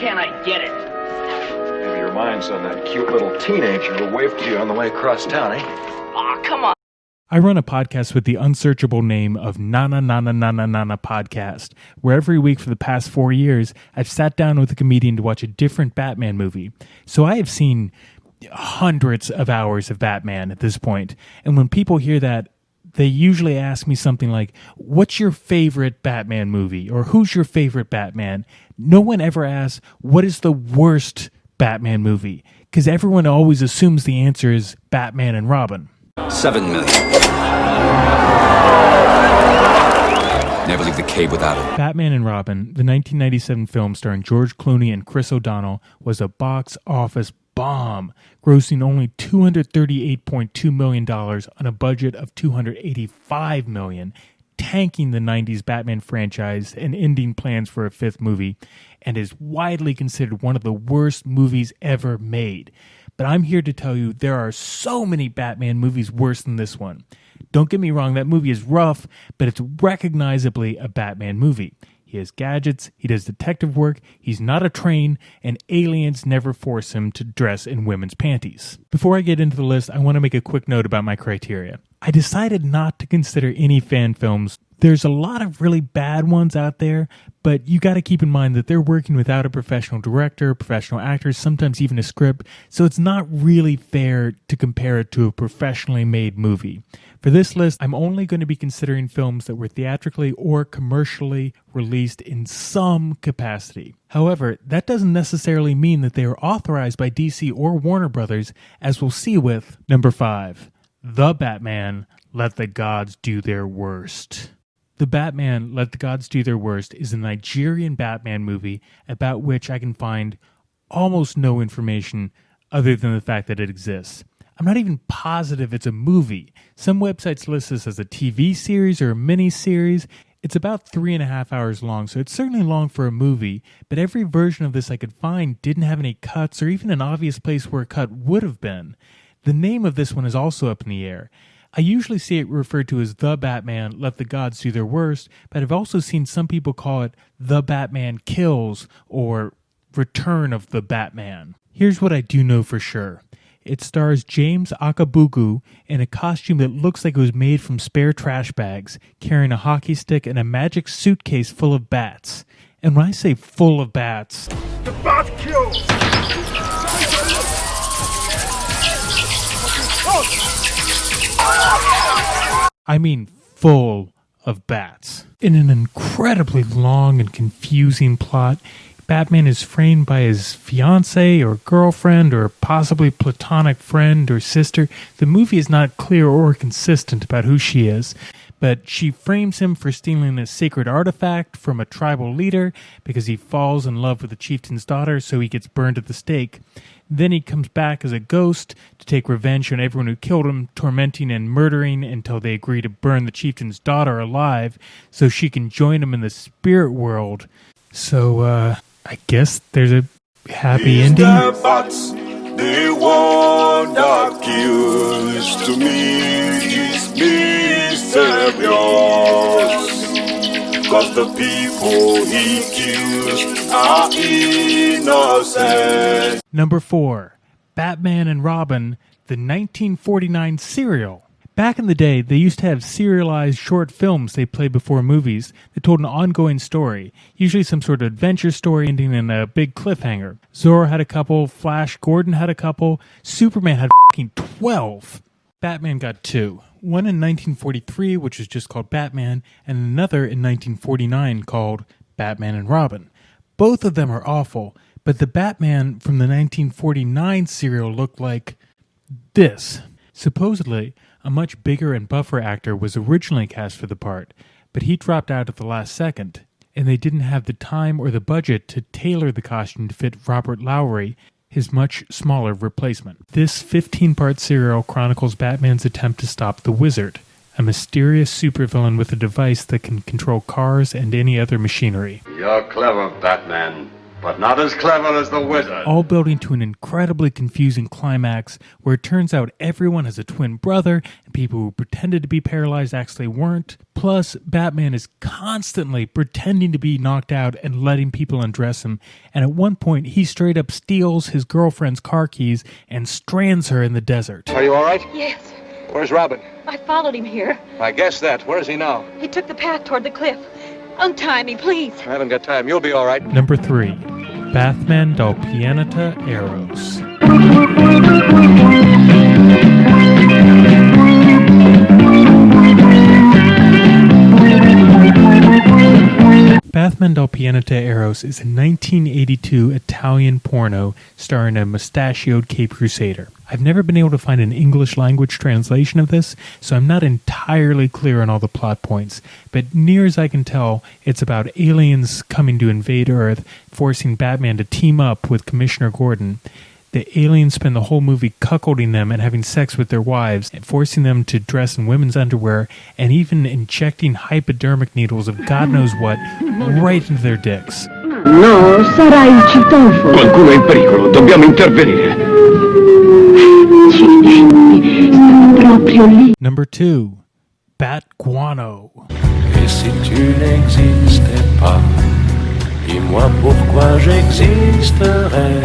can't I get it? Maybe your mind's on that cute little teenager who waved to you on the way across town, eh? Aw, come on. I run a podcast with the unsearchable name of Nana Nana Nana Nana Podcast, where every week for the past 4 years, I've sat down with a comedian to watch a different Batman movie. So I have seen hundreds of hours of Batman at this point. And when people hear that, they usually ask me something like, what's your favorite Batman movie? Or who's your favorite Batman? No one ever asks, what is the worst Batman movie? Because everyone always assumes the answer is Batman and Robin. 7 million. Never leave the cave without it. Batman and Robin, the 1997 film starring George Clooney and Chris O'Donnell, was a box office bomb, grossing only $238.2 million on a budget of $285 million, tanking the 90s Batman franchise and ending plans for a fifth movie, and is widely considered one of the worst movies ever made. But I'm here to tell you there are so many Batman movies worse than this one. Don't get me wrong, that movie is rough, but it's recognizably a Batman movie. He has gadgets, he does detective work, he's not a train, and aliens never force him to dress in women's panties. Before I get into the list, I want to make a quick note about my criteria. I decided not to consider any fan films. There's a lot of really bad ones out there, but you got to keep in mind that they're working without a professional director, professional actors, sometimes even a script, so it's not really fair to compare it to a professionally made movie. For this list, I'm only going to be considering films that were theatrically or commercially released in some capacity. However, that doesn't necessarily mean that they are authorized by DC or Warner Brothers, as we'll see with number 5, The Batman, Let the Gods Do Their Worst. The Batman, Let the Gods Do Their Worst is a Nigerian Batman movie about which I can find almost no information other than the fact that it exists. I'm not even positive it's a movie. Some websites list this as a TV series or a mini-series. It's about 3.5 hours long, so it's certainly long for a movie, but every version of this I could find didn't have any cuts or even an obvious place where a cut would have been. The name of this one is also up in the air. I usually see it referred to as The Batman, Let the Gods Do Their Worst, but I've also seen some people call it The Batman Kills or Return of the Batman. Here's what I do know for sure. It stars James Akabugu in a costume that looks like it was made from spare trash bags, carrying a hockey stick and a magic suitcase full of bats. And when I say full of bats, the bat kills! I mean full of bats. In an incredibly long and confusing plot, Batman is framed by his fiancée or girlfriend or possibly platonic friend or sister. The movie is not clear or consistent about who she is, but she frames him for stealing a sacred artifact from a tribal leader because he falls in love with the chieftain's daughter, so he gets burned at the stake. Then he comes back as a ghost to take revenge on everyone who killed him, tormenting and murdering until they agree to burn the chieftain's daughter alive so she can join him in the spirit world. So, I guess there's a happy ending. The bats, the one that kills to me is mysterious. Cause the people he kills are innocent. Number 4, Batman and Robin, the 1949 serial. Back in the day, they used to have serialized short films they played before movies that told an ongoing story, usually some sort of adventure story ending in a big cliffhanger. Zorro had a couple, Flash Gordon had a couple, Superman had f***ing 12. Batman got 2. One in 1943, which was just called Batman, and another in 1949 called Batman and Robin. Both of them are awful, but the Batman from the 1949 serial looked like this. Supposedly, a much bigger and buffer actor was originally cast for the part, but he dropped out at the last second, and they didn't have the time or the budget to tailor the costume to fit Robert Lowry, his much smaller replacement. This 15-part serial chronicles Batman's attempt to stop the Wizard, a mysterious supervillain with a device that can control cars and any other machinery. You're clever, Batman. But not as clever as the wizard. all building to an incredibly confusing climax where it turns out everyone has a twin brother and people who pretended to be paralyzed actually weren't. Plus, Batman is constantly pretending to be knocked out and letting people undress him, and at one point he straight up steals his girlfriend's car keys and strands her in the desert. Are you all right? Yes. Where's Robin? I followed him here. I guess that. Where is he now? He took the path toward the cliff. Untie me, please. I haven't got time. You'll be all right. Number 3. Batman del Pianeta Eros. Batman del Pianeta Eros is a 1982 Italian porno starring a mustachioed Cape Crusader. I've never been able to find an English language translation of this, so I'm not entirely clear on all the plot points, but near as I can tell, it's about aliens coming to invade Earth, forcing Batman to team up with Commissioner Gordon. The aliens spend the whole movie cuckolding them and having sex with their wives, and forcing them to dress in women's underwear, and even injecting hypodermic needles of God knows what right into their dicks. No, sarà il citofono. Qualcuno è in pericolo, dobbiamo intervenire. Accidenti, stava proprio lì. Number 2. Bat Guano. Et si tu n'existais pas, dis-moi pourquoi j'existerais.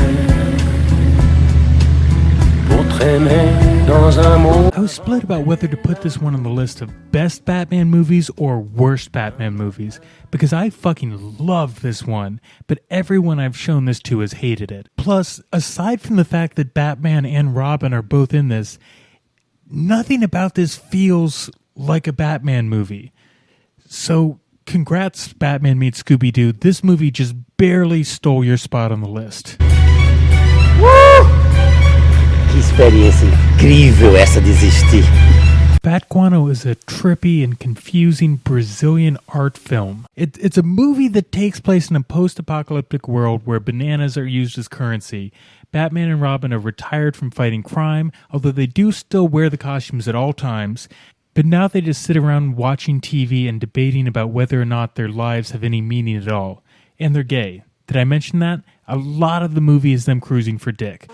Pour traîner dans un monde. I was split about whether to put this one on the list of best Batman movies or worst Batman movies, because I fucking love this one, but everyone I've shown this to has hated it. Plus, aside from the fact that Batman and Robin are both in this, nothing about this feels like a Batman movie. So, congrats, Batman meets Scooby-Doo. This movie just barely stole your spot on the list. Que experiência incrível essa de existir. Bat Guano is a trippy and confusing Brazilian art film. It's a movie that takes place in a post-apocalyptic world where bananas are used as currency. Batman and Robin are retired from fighting crime, although they do still wear the costumes at all times. But now they just sit around watching TV and debating about whether or not their lives have any meaning at all. And they're gay. Did I mention that? A lot of the movie is them cruising for dick.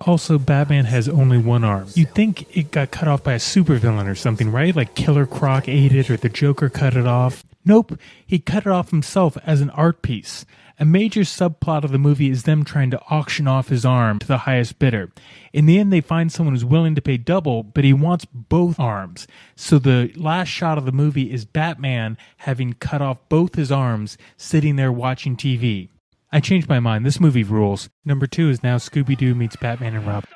Also, Batman has only one arm. You'd think it got cut off by a supervillain or something, right? Like Killer Croc ate it or the Joker cut it off. Nope, he cut it off himself as an art piece. A major subplot of the movie is them trying to auction off his arm to the highest bidder. In the end, they find someone who's willing to pay double, but he wants both arms. So the last shot of the movie is Batman having cut off both his arms, sitting there watching TV. I changed my mind. This movie rules. Number 2 is now Scooby-Doo meets Batman and Robin.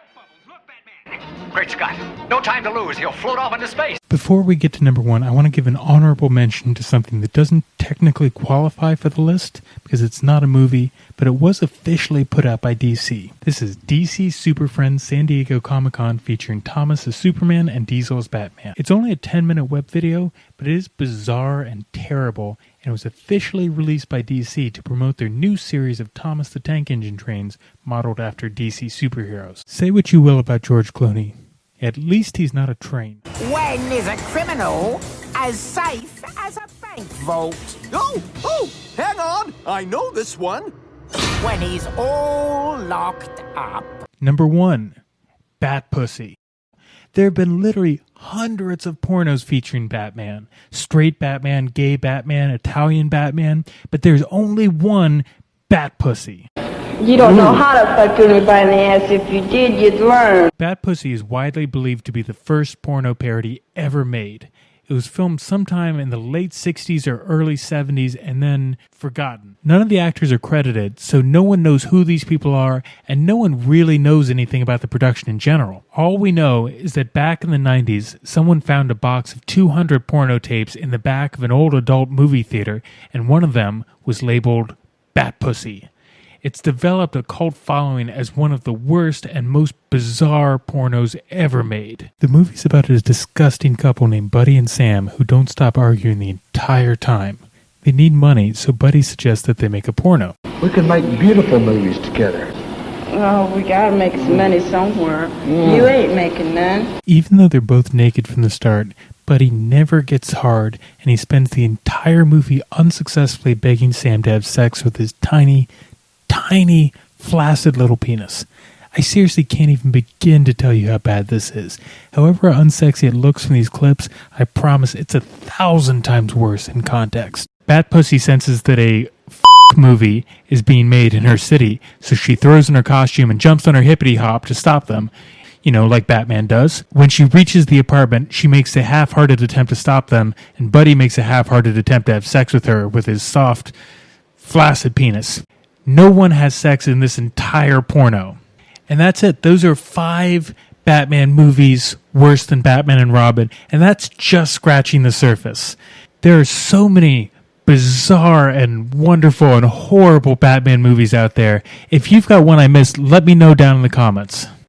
Great Scott. No time to lose. He'll float off into space. Before we get to number 1, I want to give an honorable mention to something that doesn't technically qualify for the list because it's not a movie, but it was officially put out by DC. This is DC Super Friends San Diego Comic-Con featuring Thomas as Superman and Diesel as Batman. It's only a 10-minute web video, but it is bizarre and terrible, and it was officially released by DC to promote their new series of Thomas the Tank Engine trains modeled after DC superheroes. Say what you will about George Clooney. At least he's not a train. When is a criminal as safe as a bank vault? Oh, hang on. I know this one. When he's all locked up. Number 1, Bat Pussy. There have been literally hundreds of pornos featuring Batman. Straight Batman, gay Batman, Italian Batman, but there's only one Bat Pussy. You don't know how to fuck anybody in the ass. If you did, you'd learn. Bat Pussy is widely believed to be the first porno parody ever made. It was filmed sometime in the late 60s or early 70s and then forgotten. None of the actors are credited, so no one knows who these people are, and no one really knows anything about the production in general. All we know is that back in the 90s, someone found a box of 200 porno tapes in the back of an old adult movie theater, and one of them was labeled Bat Pussy. It's developed a cult following as one of the worst and most bizarre pornos ever made. The movie's about a disgusting couple named Buddy and Sam who don't stop arguing the entire time. They need money, so Buddy suggests that they make a porno. We can make beautiful movies together. Oh, we gotta make some money somewhere. You ain't making none. Even though they're both naked from the start, Buddy never gets hard, and he spends the entire movie unsuccessfully begging Sam to have sex with his tiny, tiny, flaccid little penis. I seriously can't even begin to tell you how bad this is. However unsexy it looks from these clips, I promise it's 1,000 times worse in context. Bat Pussy senses that a movie is being made in her city, so she throws in her costume and jumps on her hippity hop to stop them, like Batman does. When she reaches the apartment, she makes a half-hearted attempt to stop them, and Buddy makes a half-hearted attempt to have sex with her with his soft, flaccid penis. No one has sex in this entire porno. And that's it. Those are 5 Batman movies worse than Batman and Robin, and that's just scratching the surface. There are so many bizarre and wonderful and horrible Batman movies out there. If you've got one I missed, let me know down in the comments.